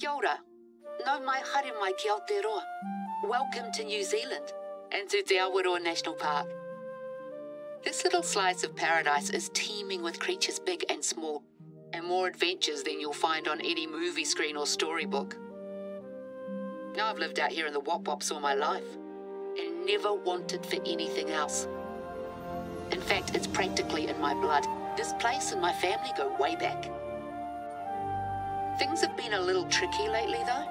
Kia ora. No mai haere mai ki Aotearoa. Welcome to New Zealand and to Te Awaroa National Park. This little slice of paradise is teeming with creatures big and small, and more adventures than you'll find on any movie screen or storybook. Now I've lived out here in the Wop Wops all my life, and never wanted for anything else. In fact, it's practically in my blood. This place and my family go way back. Things have been a little tricky lately, though.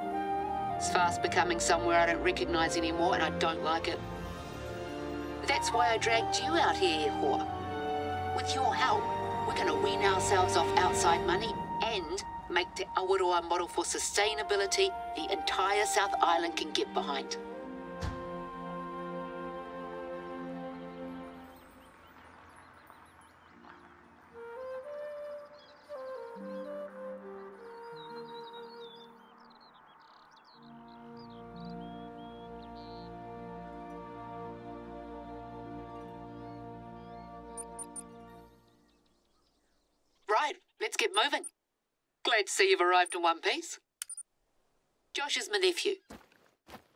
It's fast becoming somewhere I don't recognise anymore, and I don't like it. That's why I dragged you out here, Hoa. With your help, we're going to wean ourselves off outside money and make Te Awaroa a model for sustainability the entire South Island can get behind. Right, let's get moving. Glad to see you've arrived in one piece. Josh is my nephew.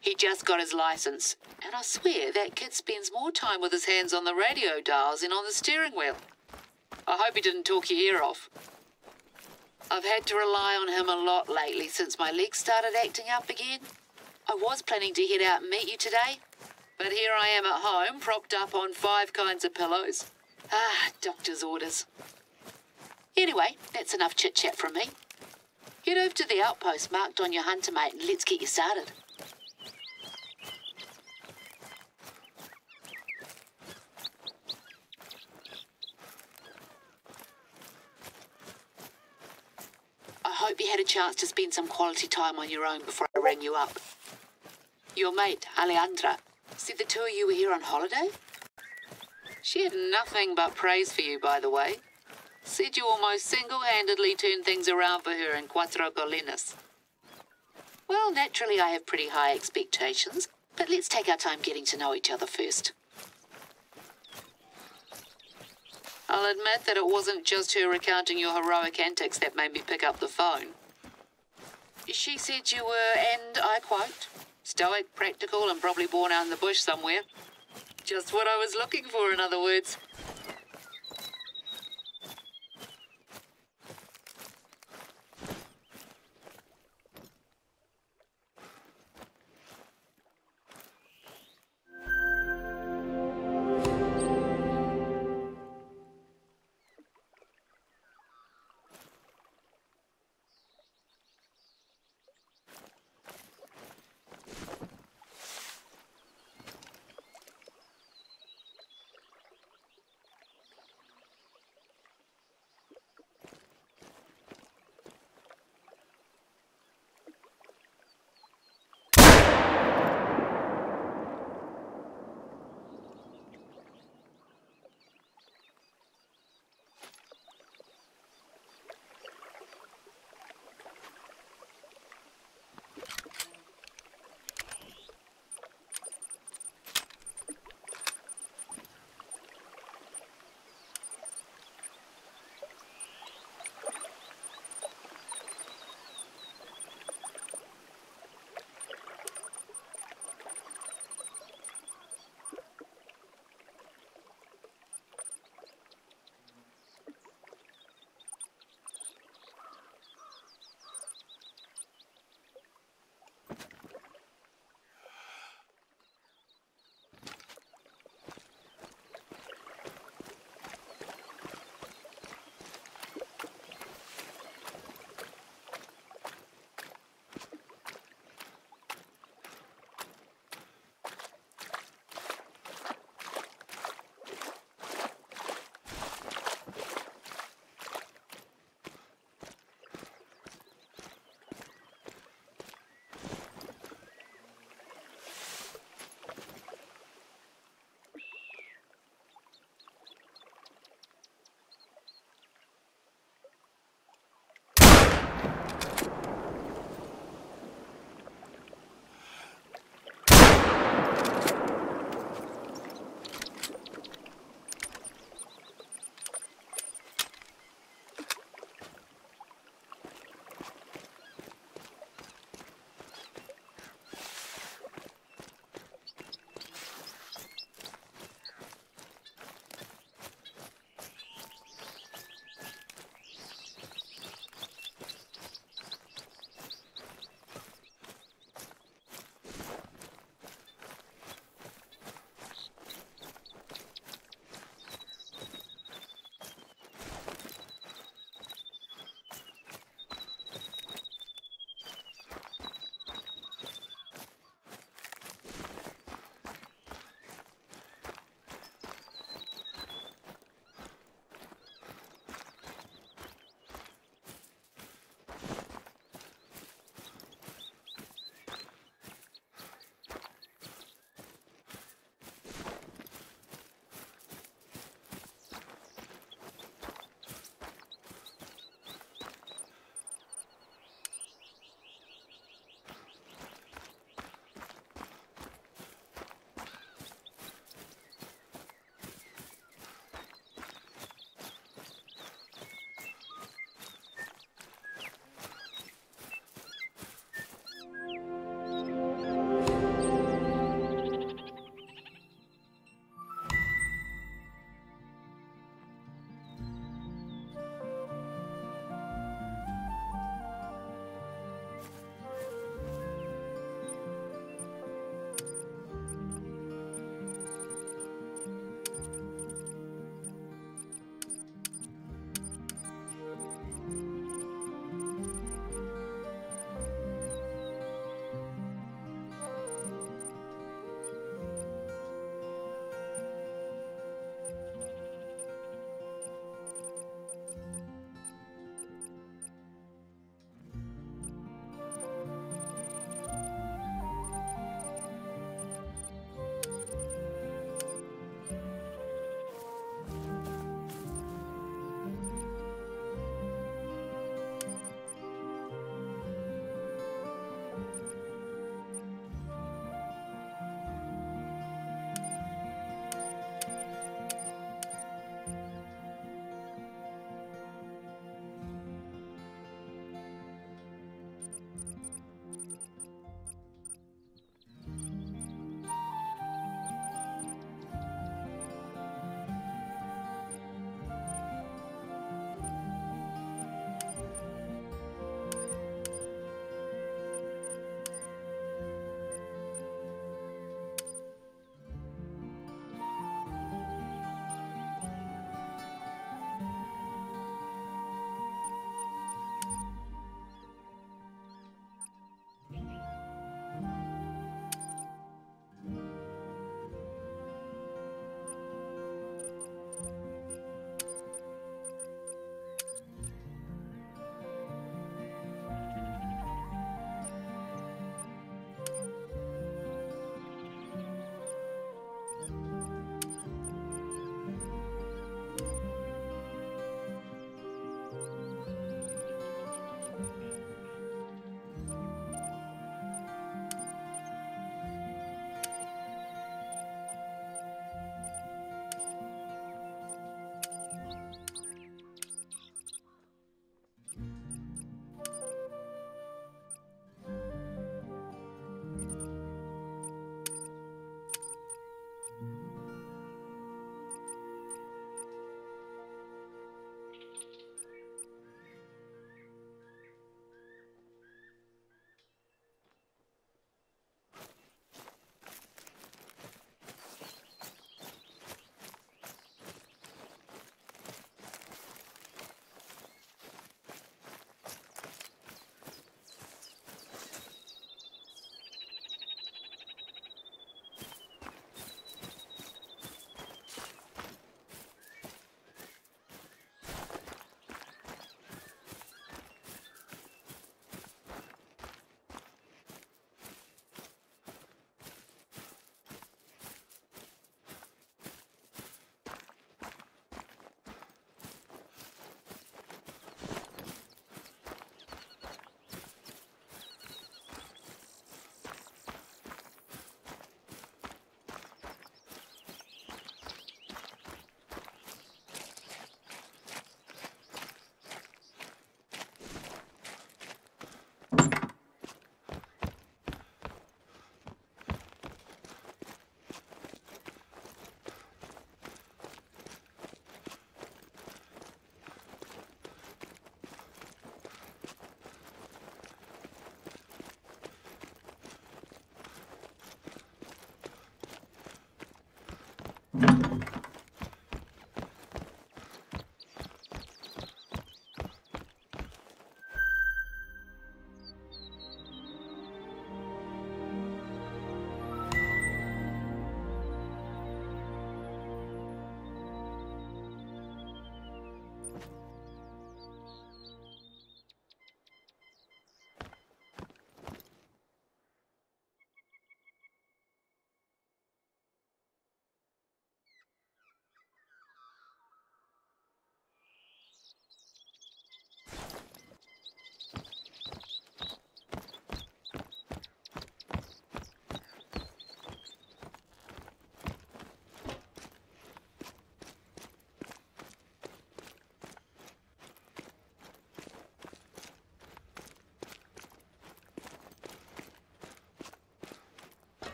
He just got his licence, and I swear that kid spends more time with his hands on the radio dials than on the steering wheel. I hope he didn't talk your ear off. I've had to rely on him a lot lately since my legs started acting up again. I was planning to head out and meet you today, but here I am at home, propped up on 5 kinds of pillows. Doctor's orders. Anyway, that's enough chit-chat from me. Head over to the outpost marked on your hunter mate and let's get you started. I hope you had a chance to spend some quality time on your own before I rang you up. Your mate, Alejandra, said the two of you were here on holiday? She had nothing but praise for you, by the way. Said you almost single-handedly turned things around for her in Cuatro Colinas. Well, naturally I have pretty high expectations, but let's take our time getting to know each other first. I'll admit that it wasn't just her recounting your heroic antics that made me pick up the phone. She said you were, and I quote, stoic, practical, and probably born out in the bush somewhere. Just what I was looking for, in other words.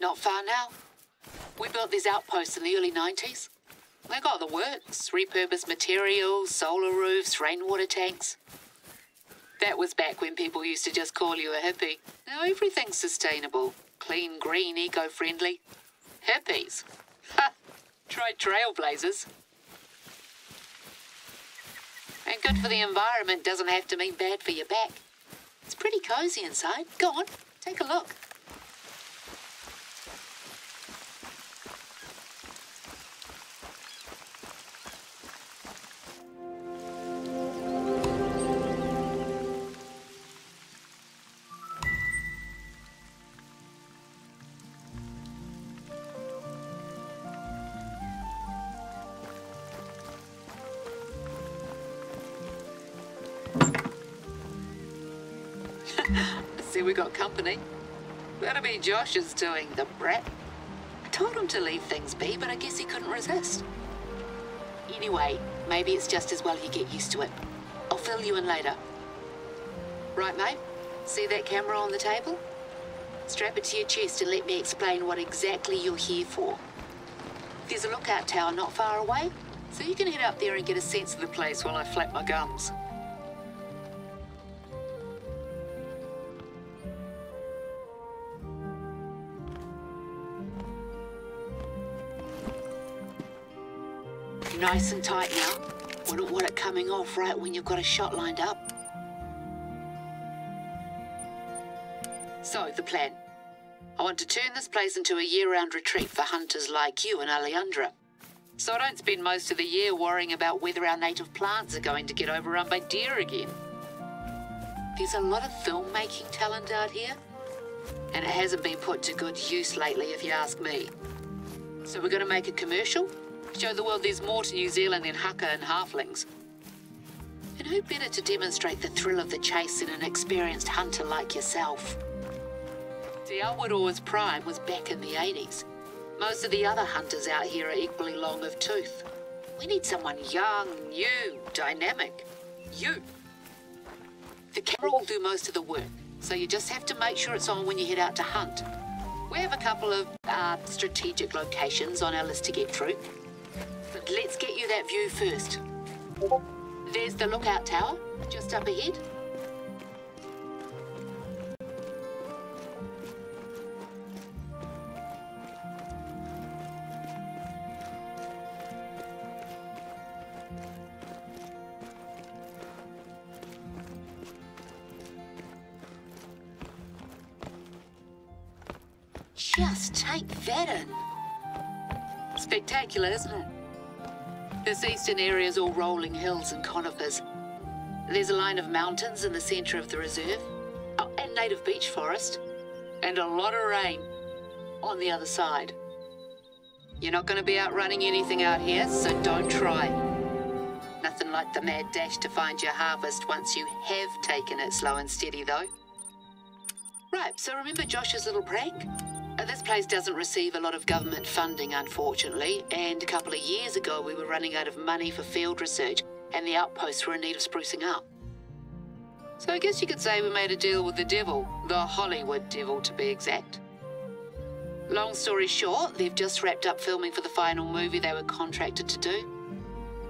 not far now. We built these outposts in the early 90s. They got the works, repurposed materials, solar roofs, rainwater tanks. That was back when people used to just call you a hippie. Now everything's sustainable, clean, green, eco-friendly. Hippies? Ha! Try trailblazers. And good for the environment doesn't have to mean bad for your back. It's pretty cozy inside. Go on, take a look. See, we got company. That'll be Josh's doing, the brat. I told him to leave things be, but I guess he couldn't resist. Anyway, maybe it's just as well you get used to it. I'll fill you in later. Right, mate? See that camera on the table? Strap it to your chest and let me explain what exactly you're here for. There's a lookout tower not far away, so you can head up there and get a sense of the place while I flap my gums. Nice and tight now. Wouldn't want it coming off right when you've got a shot lined up. So, the plan. I want to turn this place into a year-round retreat for hunters like you and Alejandra. So I don't spend most of the year worrying about whether our native plants are going to get overrun by deer again. There's a lot of filmmaking talent out here, and it hasn't been put to good use lately if you ask me. So we're going to make a commercial? Show the world there's more to New Zealand than haka and halflings. And who better to demonstrate the thrill of the chase than an experienced hunter like yourself? See, Awaroa's prime was back in the 80s. Most of the other hunters out here are equally long of tooth. We need someone young, new, dynamic. You. The camera will do most of the work, so you just have to make sure it's on when you head out to hunt. We have a couple of strategic locations on our list to get through. But let's get you that view first. There's the lookout tower, just up ahead. Just take that in. Spectacular, isn't it? This eastern area is all rolling hills and conifers. There's a line of mountains in the centre of the reserve. Oh, and native beech forest. And a lot of rain on the other side. You're not going to be outrunning anything out here, so don't try. Nothing like the mad dash to find your harvest once you have taken it slow and steady, though. Right, so remember Josh's little prank? This place doesn't receive a lot of government funding, unfortunately, and a couple of years ago we were running out of money for field research, and the outposts were in need of sprucing up. So I guess you could say we made a deal with the devil, the Hollywood devil to be exact. Long story short, they've just wrapped up filming for the final movie they were contracted to do.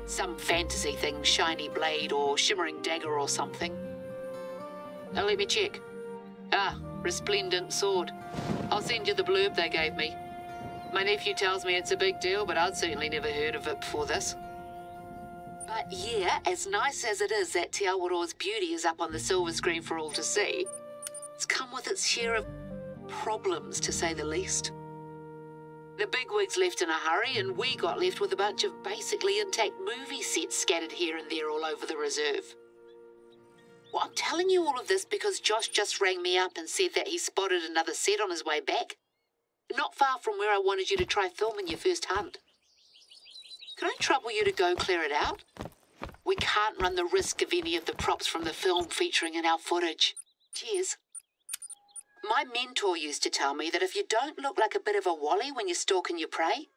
Some fantasy thing, shiny blade or shimmering dagger or something. Now let me check. Resplendent sword. I'll send you the blurb they gave me. My nephew tells me it's a big deal, but I'd certainly never heard of it before this. But yeah, as nice as it is that Te Awaroa's beauty is up on the silver screen for all to see, it's come with its share of problems, to say the least. The bigwigs left in a hurry, and we got left with a bunch of basically intact movie sets scattered here and there all over the reserve. Well, I'm telling you all of this because Josh just rang me up and said that he spotted another set on his way back. Not far from where I wanted you to try filming your first hunt. Could I trouble you to go clear it out? We can't run the risk of any of the props from the film featuring in our footage. Cheers. My mentor used to tell me that if you don't look like a bit of a wally when you're stalking your prey,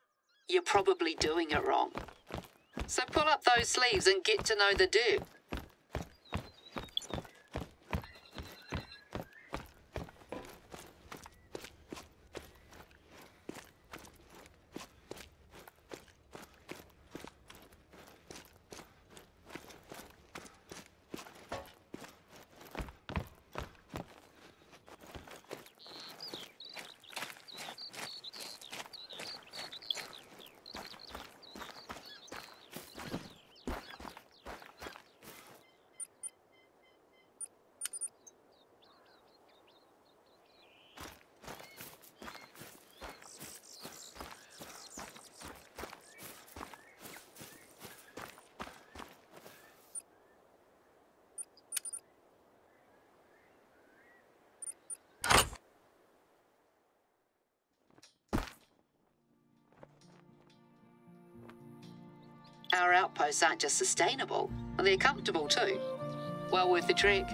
you're probably doing it wrong. So pull up those sleeves and get to know the dirt. Our outposts aren't just sustainable, they're comfortable too. Well worth the trek.